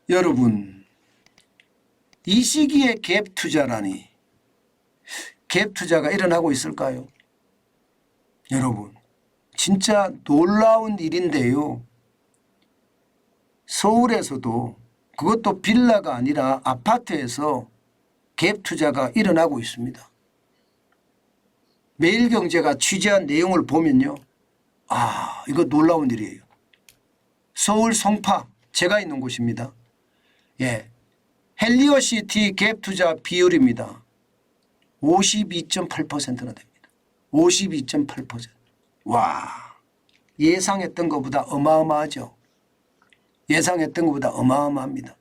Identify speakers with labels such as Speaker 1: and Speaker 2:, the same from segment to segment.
Speaker 1: 여러분, 이 시기에 갭 투자라니, 갭 투자가 일어나고 있을까요? 여러분, 진짜 놀라운 일인데요. 서울에서도 그것도 빌라가 아니라 아파트에서 갭 투자가 일어나고 있습니다. 매일경제가 취재한 내용을 보면요. 이거 놀라운 일이에요. 서울 송파, 제가 있는 곳입니다. 예, 헬리오시티 갭 투자 비율입니다. 52.8%나 됩니다. 52.8%. 와, 예상했던 것보다 어마어마하죠. 예상했던 것보다 어마어마합니다.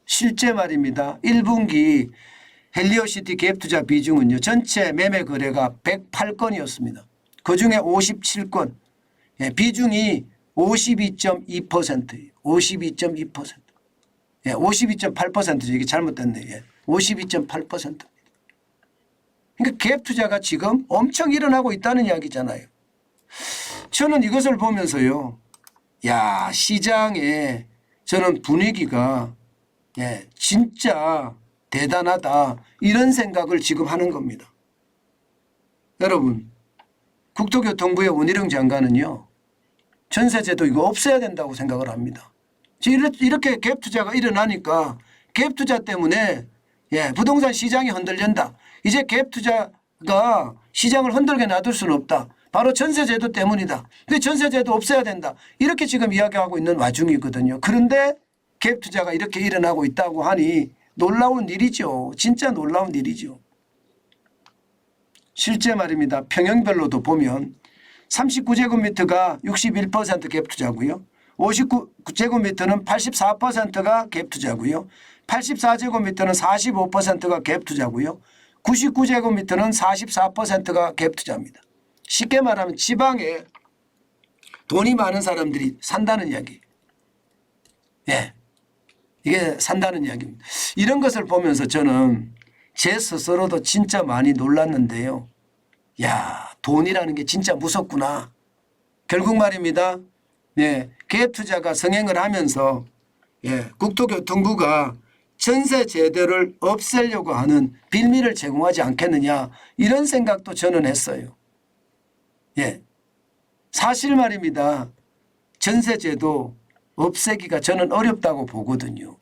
Speaker 1: 실제 말입니다. 1분기 헬리오시티 갭 투자 비중은요. 전체 매매 거래가 108건이었습니다. 그중에 57건. 예, 비중이 52.2%예요. 52.2%. 예, 52.8%죠. 이게 잘못됐네. 예, 52.8%입니다. 그러니까 갭 투자가 지금 엄청 일어나고 있다는 이야기잖아요. 저는 이것을 보면서요. 야, 시장의 저는 분위기가 진짜 대단하다. 이런 생각을 지금 하는 겁니다. 여러분, 국토교통부의 원희룡 장관은요. 전세제도 이거 없애야 된다고 생각을 합니다. 이렇게 갭 투자가 일어나니까 갭 투자 때문에 부동산 시장이 흔들린다. 이제 갭 투자가 시장을 흔들게 놔둘 수는 없다. 바로 전세제도 때문이다. 근데 전세제도 없애야 된다. 이렇게 지금 이야기하고 있는 와중이거든요. 그런데 갭 투자가 이렇게 일어나고 있다고 하니 놀라운 일이죠. 진짜 놀라운 일이죠. 실제 말입니다. 평형별로도 보면 39제곱미터가 61% 갭 투자고요. 59제곱미터는 84%가 갭 투자고요. 84제곱미터는 45%가 갭 투자고요. 99제곱미터는 44%가 갭 투자입니다. 쉽게 말하면 지방에 돈이 많은 사람들이 산다는 이야기. 예, 이게 산다는 이야기입니다. 이런 것을 보면서 저는 제 스스로도 진짜 많이 놀랐는데요. 야, 돈이라는 게 진짜 무섭구나. 결국 말입니다. 갭 투자가 성행을 하면서 국토교통부가 전세 제도를 없애려고 하는 빌미를 제공하지 않겠느냐 이런 생각도 저는 했어요. 사실 말입니다. 전세 제도 없애기가 저는 어렵다고 보거든요.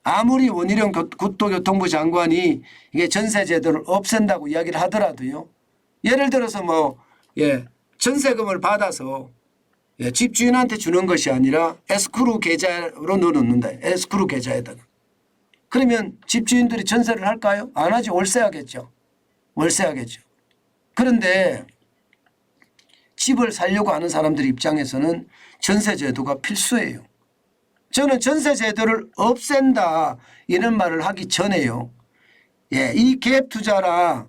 Speaker 1: 아무리 원희룡 국토교통부 장관이 이게 전세 제도를 없앤다고 이야기를 하더라도요. 예를 들어서 전세금을 받아서 집주인한테 주는 것이 아니라 에스크로 계좌로 넣어놓는다. 에스크로 계좌에다가. 그러면 집주인들이 전세를 할까요? 안 하지. 월세하겠죠. 월세하겠죠. 그런데 집을 살려고 하는 사람들 입장에서는 전세 제도가 필수예요. 저는 전세 제도를 없앤다 이런 말을 하기 전에요. 이 갭 투자라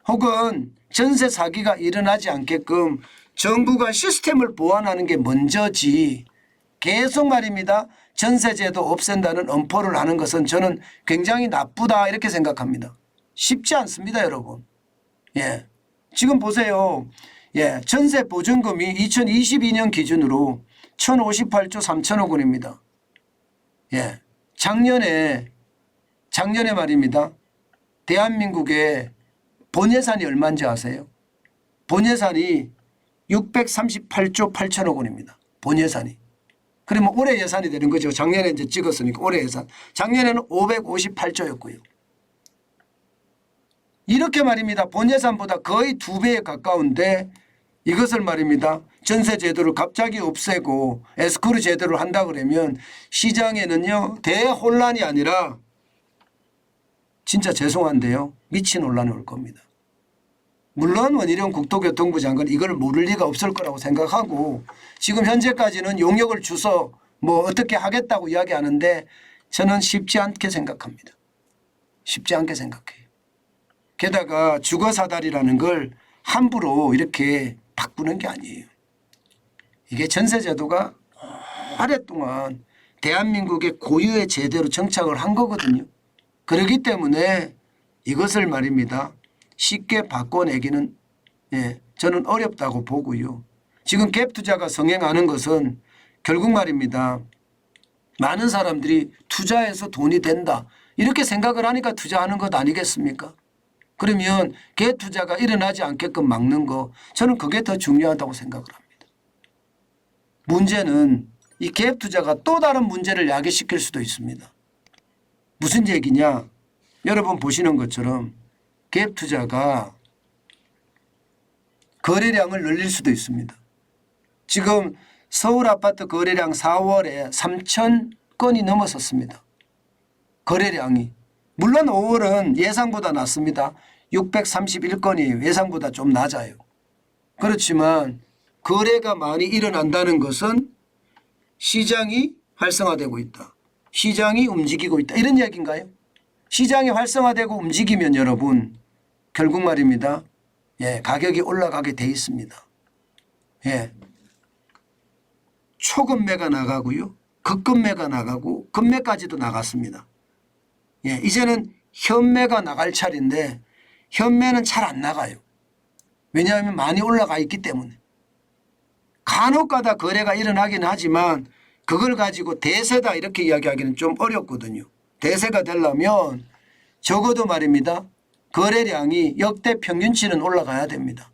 Speaker 1: 혹은 전세 사기가 일어나지 않게끔 정부가 시스템을 보완하는 게 먼저지 계속 말입니다. 전세제도 없앤다는 엄포를 하는 것은 저는 굉장히 나쁘다 이렇게 생각합니다. 쉽지 않습니다, 여러분. 지금 보세요. 전세 보증금이 2022년 기준으로 1,058조 3천억 원입니다. 작년에 말입니다. 대한민국의 본예산이 얼마인지 아세요? 본예산이 638조 8천억 원입니다. 본예산이. 그러면 올해 예산이 되는 거죠. 작년에 이제 찍었으니까 올해 예산. 작년에는 558조였고요. 이렇게 말입니다. 본예산보다 거의 2배에 가까운데 이것을 말입니다. 전세 제도를 갑자기 없애고 에스크로 제도를 한다 그러면 시장에는요. 대혼란이 아니라 진짜 죄송한데요. 미친 혼란이 올 겁니다. 물론 원희룡 국토교통부 장관 이걸 모를 리가 없을 거라고 생각하고 지금 현재까지는 용역을 주서 어떻게 하겠다고 이야기하는데 저는 쉽지 않게 생각합니다. 쉽지 않게 생각해요. 게다가 주거사다리라는 걸 함부로 이렇게 바꾸는 게 아니에요. 이게 전세제도가 오랫동안 대한민국의 고유의 제도로 정착을 한 거거든요. 그렇기 때문에 이것을 말입니다. 쉽게 바꿔내기는 저는 어렵다고 보고요. 지금 갭 투자가 성행하는 것은 결국 말입니다. 많은 사람들이 투자해서 돈이 된다. 이렇게 생각을 하니까 투자하는 것 아니겠습니까? 그러면 갭투자가 일어나지 않게끔 막는 거 저는 그게 더 중요하다고 생각을 합니다. 문제는 이 갭투자가 또 다른 문제를 야기시킬 수도 있습니다. 무슨 얘기냐? 여러분 보시는 것처럼 갭투자가 거래량을 늘릴 수도 있습니다. 지금 서울 아파트 거래량 4월에 3천 건이 넘어섰습니다. 거래량이. 물론 5월은 예상보다 낮습니다. 631건이에요. 예상보다 좀 낮아요. 그렇지만 거래가 많이 일어난다는 것은 시장이 활성화되고 있다. 시장이 움직이고 있다. 이런 이야기인가요? 시장이 활성화되고 움직이면 여러분 결국 말입니다. 예, 가격이 올라가게 돼 있습니다. 예. 초급매가 나가고요. 급급매가 나가고 급매까지도 나갔습니다. 예, 이제는 현매가 나갈 차례인데 현매는 잘 안 나가요. 왜냐하면 많이 올라가 있기 때문에. 간혹가다 거래가 일어나긴 하지만 그걸 가지고 대세다 이렇게 이야기하기는 좀 어렵거든요. 대세가 되려면 적어도 말입니다. 거래량이 역대 평균치는 올라가야 됩니다.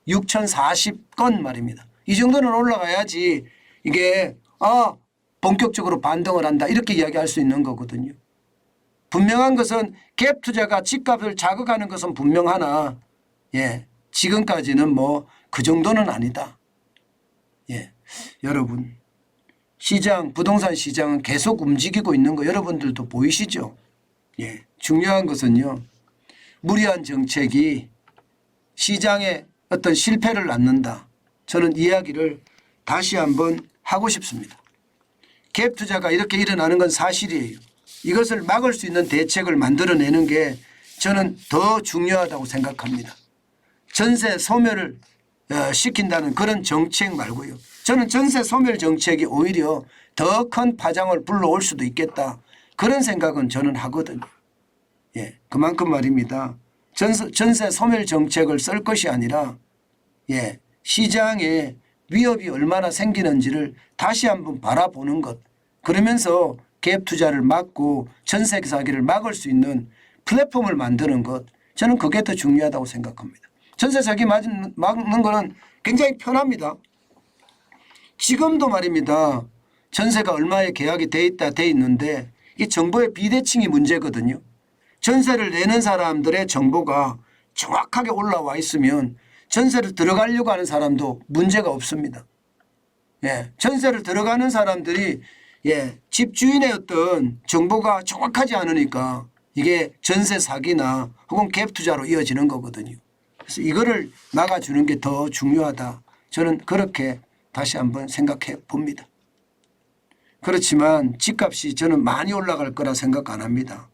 Speaker 1: 6,040건 말입니다. 이 정도는 올라가야지 이게 본격적으로 반등을 한다 이렇게 이야기할 수 있는 거거든요. 분명한 것은 갭 투자가 집값을 자극하는 것은 분명하나 예, 지금까지는 뭐 그 정도는 아니다. 예, 여러분 시장 부동산 시장은 계속 움직이고 있는 거 여러분들도 보이시죠? 예, 중요한 것은요. 무리한 정책이 시장에 어떤 실패를 낳는다. 저는 이야기를 다시 한번 하고 싶습니다. 갭 투자가 이렇게 일어나는 건 사실이에요. 이것을 막을 수 있는 대책을 만들어내는 게 저는 더 중요하다고 생각합니다. 전세 소멸을 시킨다는 그런 정책 말고요. 저는 전세 소멸 정책이 오히려 더 큰 파장을 불러올 수도 있겠다. 그런 생각은 저는 하거든요. 예, 그만큼 말입니다. 전세 소멸 정책을 쓸 것이 아니라 예, 시장에 위협이 얼마나 생기는지를 다시 한번 바라보는 것. 그러면서 갭 투자를 막고 전세 사기를 막을 수 있는 플랫폼을 만드는 것. 저는 그게 더 중요하다고 생각합니다. 전세 사기 막는 거는 굉장히 편합니다. 지금도 말입니다. 전세가 얼마에 계약이 돼 있다 돼 있는데 이 정보의 비대칭이 문제거든요. 전세를 내는 사람들의 정보가 정확하게 올라와 있으면 전세를 들어가려고 하는 사람도 문제가 없습니다. 예, 전세를 들어가는 사람들이 예, 집주인의 어떤 정보가 정확하지 않으니까 이게 전세 사기나 혹은 갭 투자로 이어지는 거거든요. 그래서 이거를 막아주는 게 더 중요하다. 저는 그렇게 다시 한번 생각해 봅니다. 그렇지만 집값이 저는 많이 올라갈 거라 생각 안 합니다.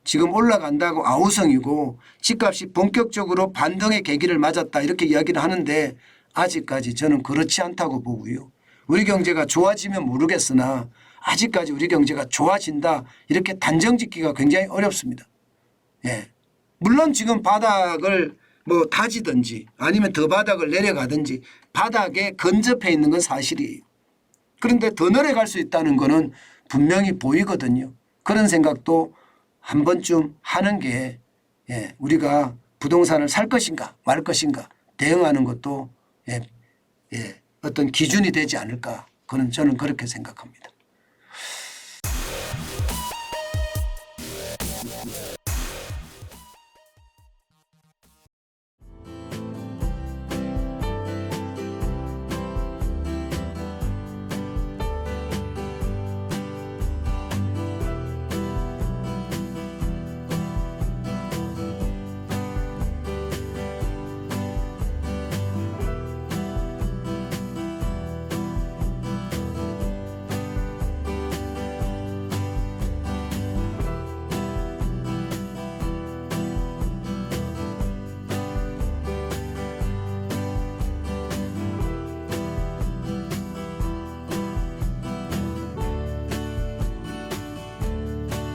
Speaker 1: 지금 올라간다고 아우성이고 집값이 본격적으로 반등의 계기를 맞았다 이렇게 이야기를 하는데 아직까지 저는 그렇지 않다고 보고요. 우리 경제가 좋아지면 모르겠으나 아직까지 우리 경제가 좋아진다 이렇게 단정 짓기가 굉장히 어렵습니다. 예. 물론 지금 바닥을 뭐 다지든지 아니면 더 바닥을 내려가든지 바닥에 근접해 있는 건 사실이에요. 그런데 더 내려갈 수 있다는 거는 분명히 보이거든요. 그런 생각도 한 번쯤 하는 게 예, 우리가 부동산을 살 것인가 말 것인가 대응하는 것도 예, 어떤 기준이 되지 않을까. 저는 그렇게 생각합니다.